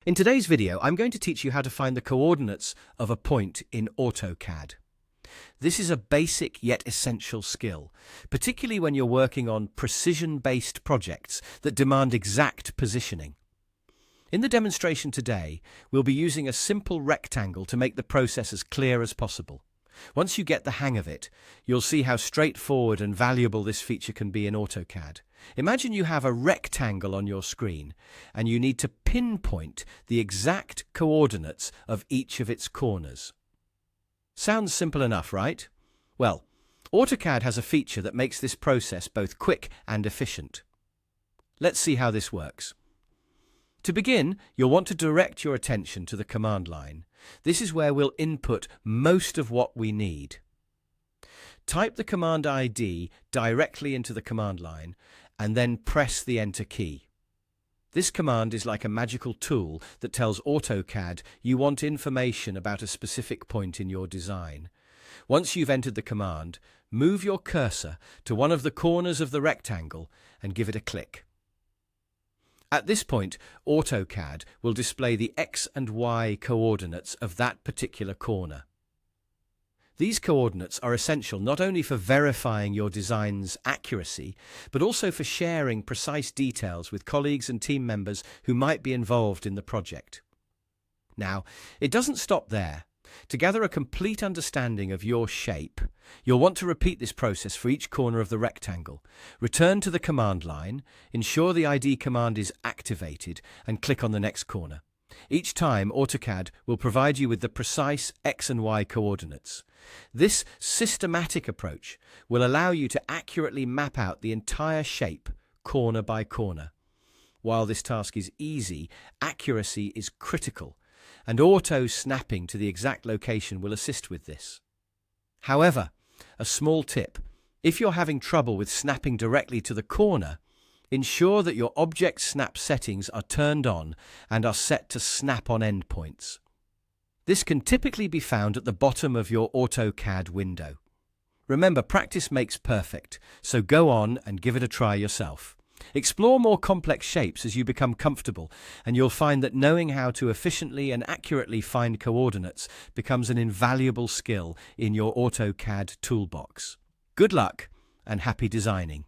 In today's video, I'm going to teach you how to find the coordinates of a point in AutoCAD. This is a basic yet essential skill, particularly when you're working on precision-based projects that demand exact positioning. In the demonstration today, we'll be using a simple rectangle to make the process as clear as possible. Once you get the hang of it, you'll see how straightforward and valuable this feature can be in AutoCAD. Imagine you have a rectangle on your screen, and you need to pinpoint the exact coordinates of each of its corners. Sounds simple enough, right? Well, AutoCAD has a feature that makes this process both quick and efficient. Let's see how this works. To begin, you'll want to direct your attention to the command line. This is where we'll input most of what we need. Type the command ID directly into the command line and then press the Enter key. This command is like a magical tool that tells AutoCAD you want information about a specific point in your design. Once you've entered the command, move your cursor to one of the corners of the rectangle and give it a click. At this point, AutoCAD will display the X and Y coordinates of that particular corner. These coordinates are essential not only for verifying your design's accuracy, but also for sharing precise details with colleagues and team members who might be involved in the project. Now, it doesn't stop there. To gather a complete understanding of your shape, you'll want to repeat this process for each corner of the rectangle. Return to the command line, ensure the ID command is activated, and click on the next corner. Each time, AutoCAD will provide you with the precise X and Y coordinates. This systematic approach will allow you to accurately map out the entire shape, corner by corner. While this task is easy, accuracy is critical, and auto-snapping to the exact location will assist with this. However, a small tip: if you're having trouble with snapping directly to the corner, ensure that your object snap settings are turned on and are set to snap on endpoints. This can typically be found at the bottom of your AutoCAD window. Remember, practice makes perfect, so go on and give it a try yourself. Explore more complex shapes as you become comfortable, and you'll find that knowing how to efficiently and accurately find coordinates becomes an invaluable skill in your AutoCAD toolbox. Good luck and happy designing!